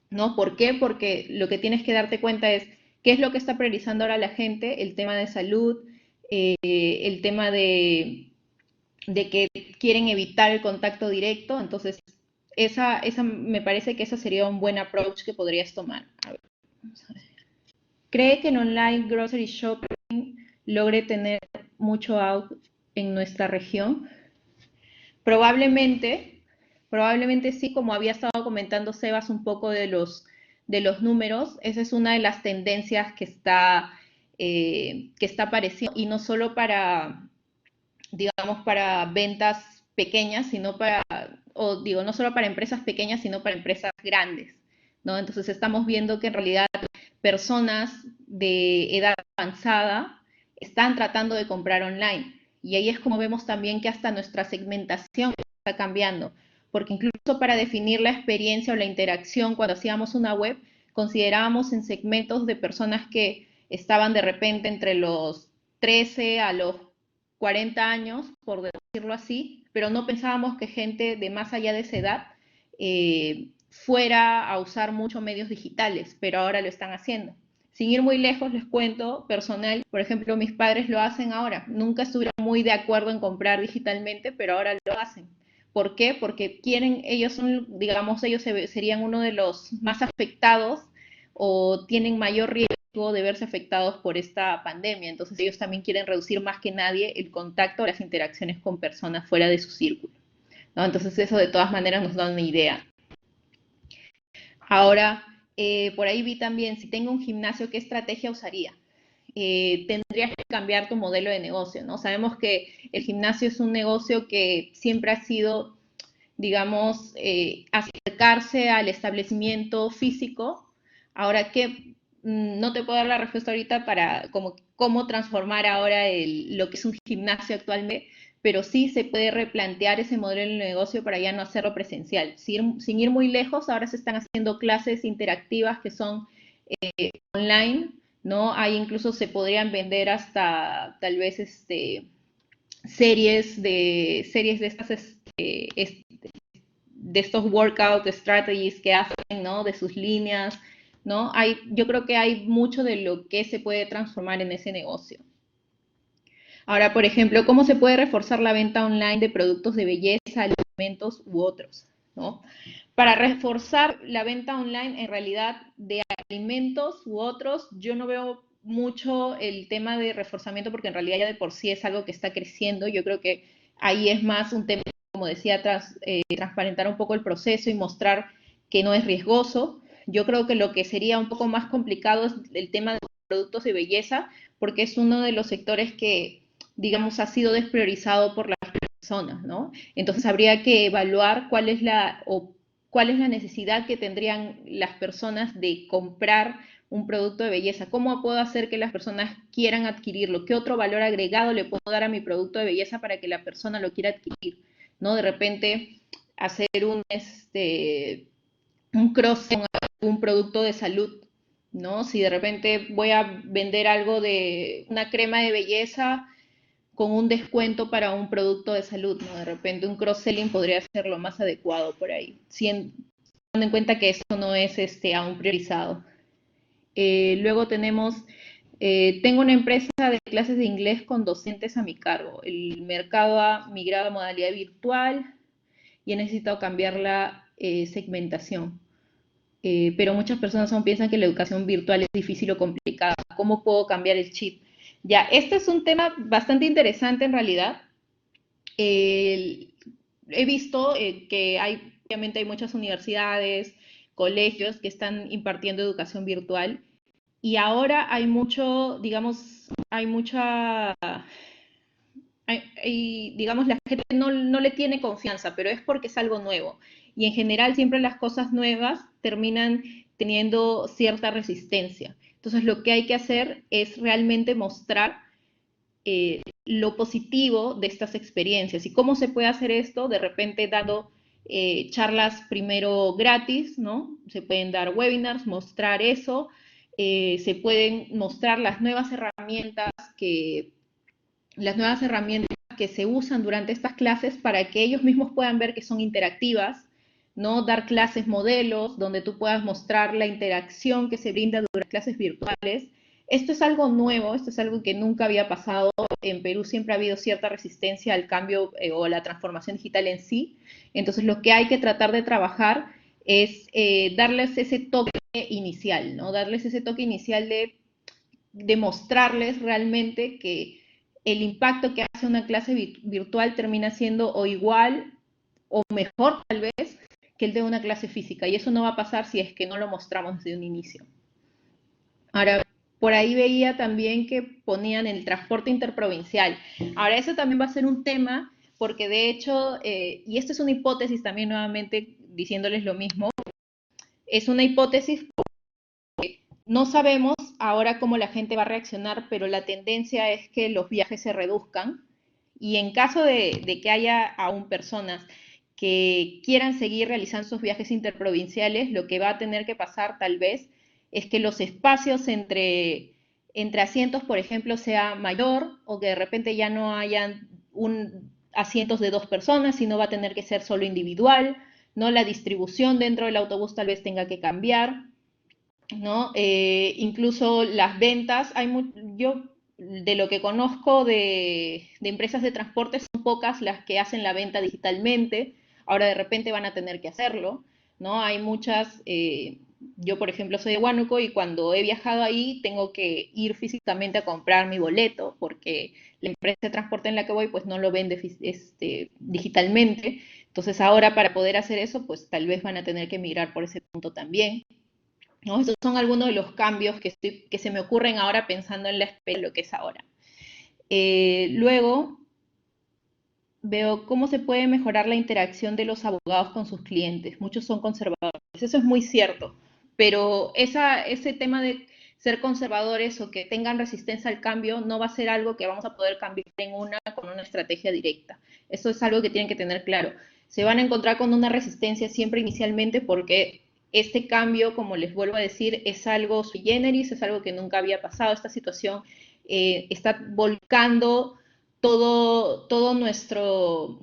Speaker 1: ¿no? ¿Por qué? Porque lo que tienes que darte cuenta es qué es lo que está priorizando ahora la gente, el tema de salud, el tema de que quieren evitar el contacto directo. Entonces, me parece que esa sería un buen approach que podrías tomar. A ver, vamos a ver. ¿Cree que el online grocery shopping logre tener mucho out en nuestra región? Probablemente sí, como había estado comentando Sebas un poco de los números, esa es una de las tendencias que está apareciendo, y no solo para, digamos, para ventas pequeñas, no solo para empresas pequeñas, sino para empresas grandes, ¿no? Entonces estamos viendo que en realidad personas de edad avanzada están tratando de comprar online. Y ahí es como vemos también que hasta nuestra segmentación está cambiando, porque incluso para definir la experiencia o la interacción cuando hacíamos una web, considerábamos en segmentos de personas que estaban de repente entre los 13 a los 40 años, por decirlo así, pero no pensábamos que gente de más allá de esa edad fuera a usar muchos medios digitales, pero ahora lo están haciendo. Sin ir muy lejos, les cuento, personal, por ejemplo, mis padres lo hacen ahora. Nunca estuvieron muy de acuerdo en comprar digitalmente, pero ahora lo hacen. ¿Por qué? Porque ellos serían uno de los más afectados o tienen mayor riesgo de verse afectados por esta pandemia. Entonces ellos también quieren reducir más que nadie el contacto o las interacciones con personas fuera de su círculo, ¿no? Entonces eso de todas maneras nos da una idea. Ahora, por ahí vi también, si tengo un gimnasio, ¿qué estrategia usaría? Tendrías que cambiar tu modelo de negocio, ¿no? Sabemos que el gimnasio es un negocio que siempre ha sido, digamos, acercarse al establecimiento físico. Ahora, no te puedo dar la respuesta ahorita para cómo transformar ahora lo que es un gimnasio actualmente, pero sí se puede replantear ese modelo de negocio para ya no hacerlo presencial. Sin ir muy lejos, ahora se están haciendo clases interactivas que son online, ¿no? Ahí incluso se podrían vender hasta tal vez series de estos workout strategies que hacen, ¿no? De sus líneas, ¿no? Yo creo que hay mucho de lo que se puede transformar en ese negocio. Ahora, por ejemplo, ¿cómo se puede reforzar la venta online de productos de belleza, alimentos u otros? ¿No? Para reforzar la venta online, en realidad, de alimentos u otros, yo no veo mucho el tema de reforzamiento porque en realidad ya de por sí es algo que está creciendo. Yo creo que ahí es más un tema, como decía, transparentar un poco el proceso y mostrar que no es riesgoso. Yo creo que lo que sería un poco más complicado es el tema de productos de belleza, porque es uno de los sectores que, digamos, ha sido despriorizado por las personas, ¿no? Entonces habría que evaluar cuál es la necesidad que tendrían las personas de comprar un producto de belleza. ¿Cómo puedo hacer que las personas quieran adquirirlo? ¿Qué otro valor agregado le puedo dar a mi producto de belleza para que la persona lo quiera adquirir? ¿No? De repente hacer un cross con algún producto de salud, ¿no? Si de repente voy a vender algo de una crema de belleza con un descuento para un producto de salud, ¿no? De repente un cross-selling podría ser lo más adecuado por ahí, teniendo en cuenta que eso no es aún priorizado. Luego tengo una empresa de clases de inglés con docentes a mi cargo. El mercado ha migrado a modalidad virtual y he necesitado cambiar la segmentación. Pero muchas personas aún piensan que la educación virtual es difícil o complicada. ¿Cómo puedo cambiar el chip? Ya, este es un tema bastante interesante en realidad. He visto que obviamente hay muchas universidades, colegios que están impartiendo educación virtual y ahora hay mucho, digamos, digamos, la gente no le tiene confianza, pero es porque es algo nuevo. Y en general siempre las cosas nuevas terminan teniendo cierta resistencia. Entonces lo que hay que hacer es realmente mostrar lo positivo de estas experiencias. ¿Y cómo se puede hacer esto? De repente dando charlas primero gratis, ¿no? Se pueden dar webinars, mostrar eso, se pueden mostrar las nuevas herramientas que se usan durante estas clases para que ellos mismos puedan ver que son interactivas, ¿no? Dar clases modelos donde tú puedas mostrar la interacción que se brinda durante clases virtuales. Esto es algo nuevo, esto es algo que nunca había pasado. En Perú siempre ha habido cierta resistencia al cambio o a la transformación digital en sí. Entonces lo que hay que tratar de trabajar es darles ese toque inicial, ¿no? Darles ese toque inicial de mostrarles realmente que el impacto que hace una clase virtual termina siendo o igual o mejor tal vez que el de una clase física. Y eso no va a pasar si es que no lo mostramos desde un inicio. Ahora, por ahí veía también que ponían el transporte interprovincial. Ahora, eso también va a ser un tema porque de hecho, y esto es una hipótesis también nuevamente diciéndoles lo mismo, es una hipótesis. No sabemos ahora cómo la gente va a reaccionar, pero la tendencia es que los viajes se reduzcan y en caso de que haya aún personas que quieran seguir realizando sus viajes interprovinciales, lo que va a tener que pasar tal vez es que los espacios entre asientos, por ejemplo, sea mayor o que de repente ya no hayan asientos de dos personas, sino va a tener que ser solo individual, ¿no? La distribución dentro del autobús tal vez tenga que cambiar, ¿no? Incluso las ventas, yo de lo que conozco de empresas de transporte son pocas las que hacen la venta digitalmente, ahora de repente van a tener que hacerlo, ¿no? Hay muchas, yo por ejemplo soy de Huánuco y cuando he viajado ahí tengo que ir físicamente a comprar mi boleto porque la empresa de transporte en la que voy pues no lo vende digitalmente, entonces ahora para poder hacer eso pues tal vez van a tener que migrar por ese punto también. ¿No? Estos son algunos de los cambios que se me ocurren ahora pensando en lo que es ahora. Luego veo cómo se puede mejorar la interacción de los abogados con sus clientes. Muchos son conservadores. Eso es muy cierto. Pero ese tema de ser conservadores o que tengan resistencia al cambio no va a ser algo que vamos a poder cambiar con una estrategia directa. Eso es algo que tienen que tener claro. Se van a encontrar con una resistencia siempre inicialmente porque este cambio, como les vuelvo a decir, es algo sui generis, es algo que nunca había pasado. Esta situación está volcando todo nuestro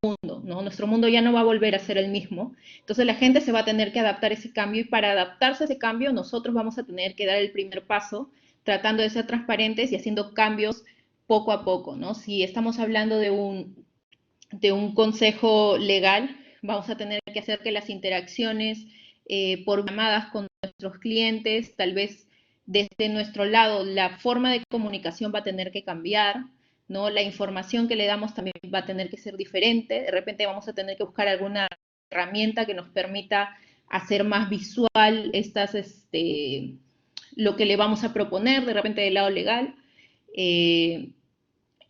Speaker 1: mundo, ¿no? Nuestro mundo ya no va a volver a ser el mismo. Entonces la gente se va a tener que adaptar a ese cambio y para adaptarse a ese cambio nosotros vamos a tener que dar el primer paso tratando de ser transparentes y haciendo cambios poco a poco, ¿no? Si estamos hablando de un consejo legal, vamos a tener que hacer que las interacciones por llamadas con nuestros clientes, tal vez desde nuestro lado, la forma de comunicación va a tener que cambiar, ¿no? La información que le damos también va a tener que ser diferente. De repente vamos a tener que buscar alguna herramienta que nos permita hacer más visual lo que le vamos a proponer, de repente del lado legal.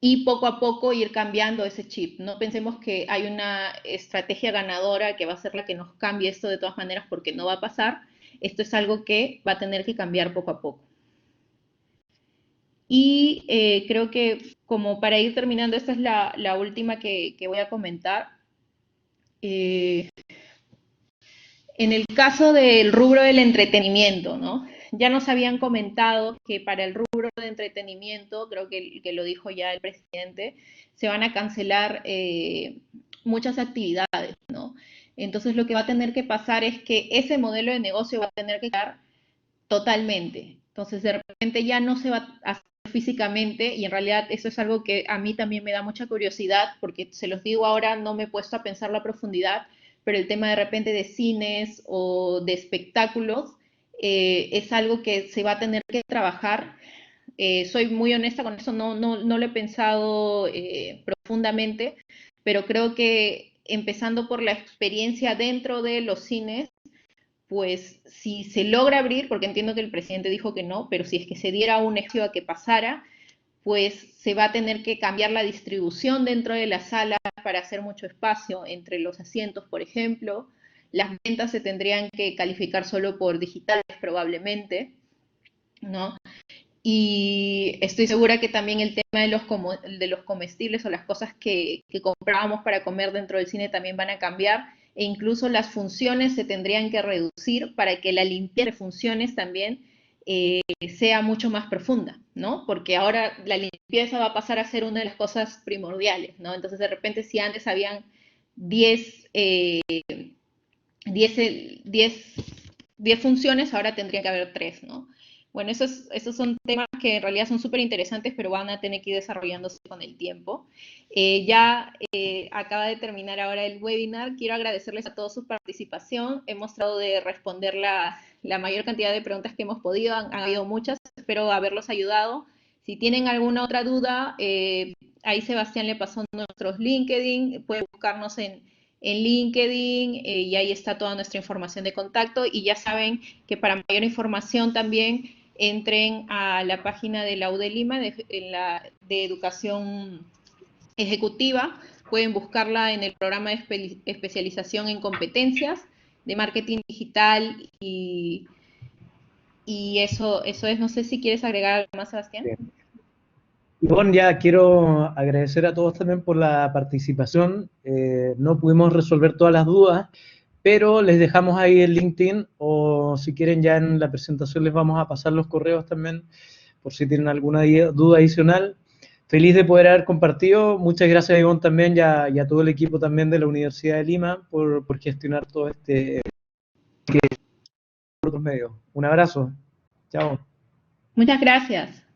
Speaker 1: Y poco a poco ir cambiando ese chip. No pensemos que hay una estrategia ganadora que va a ser la que nos cambie esto de todas maneras, porque no va a pasar. Esto es algo que va a tener que cambiar poco a poco. Y creo que como para ir terminando, esta es la última que voy a comentar. En el caso del rubro del entretenimiento, ¿no? Ya nos habían comentado que para el rubro de entretenimiento, creo que lo dijo ya el presidente, se van a cancelar muchas actividades, ¿no? Entonces lo que va a tener que pasar es que ese modelo de negocio va a tener que quedar totalmente. Entonces de repente ya no se va a hacer físicamente, y en realidad eso es algo que a mí también me da mucha curiosidad, porque se los digo ahora, no me he puesto a pensar la profundidad, pero el tema de repente de cines o de espectáculos es algo que se va a tener que trabajar. Soy muy honesta con eso, no lo he pensado profundamente, pero creo que empezando por la experiencia dentro de los cines, pues si se logra abrir, porque entiendo que el presidente dijo que no, pero si es que se diera un ejercicio a que pasara, pues se va a tener que cambiar la distribución dentro de la sala para hacer mucho espacio entre los asientos, por ejemplo. Las ventas se tendrían que calificar solo por digitales probablemente, ¿no? Y estoy segura que también el tema de los comestibles o las cosas que comprábamos para comer dentro del cine también van a cambiar, e incluso las funciones se tendrían que reducir para que la limpieza de funciones también sea mucho más profunda, ¿no? Porque ahora la limpieza va a pasar a ser una de las cosas primordiales, ¿no? Entonces de repente si antes habían 10 10, 10, 10 funciones, ahora tendría que haber 3, ¿no? Bueno, esos son temas que en realidad son súper interesantes, pero van a tener que ir desarrollándose con el tiempo. Acaba de terminar ahora el webinar. Quiero agradecerles a todos su participación. Hemos tratado de responder la mayor cantidad de preguntas que hemos podido. Han habido muchas. Espero haberlos ayudado. Si tienen alguna otra duda, ahí Sebastián le pasó nuestros LinkedIn. Pueden buscarnos en LinkedIn y ahí está toda nuestra información de contacto, y ya saben que para mayor información también entren a la página de la UD Lima de educación ejecutiva. Pueden buscarla en el programa de especialización en competencias de marketing digital, y eso es. No sé si quieres agregar algo más, Sebastián.
Speaker 2: Bien. Y bueno, ya quiero agradecer a todos también por la participación. No pudimos resolver todas las dudas, pero les dejamos ahí el LinkedIn, o si quieren ya en la presentación les vamos a pasar los correos también, por si tienen alguna duda adicional. Feliz de poder haber compartido. Muchas gracias, Ivonne, también, y a todo el equipo también de la Universidad de Lima por gestionar todo este por otros medios. Un abrazo. Chao.
Speaker 1: Muchas gracias.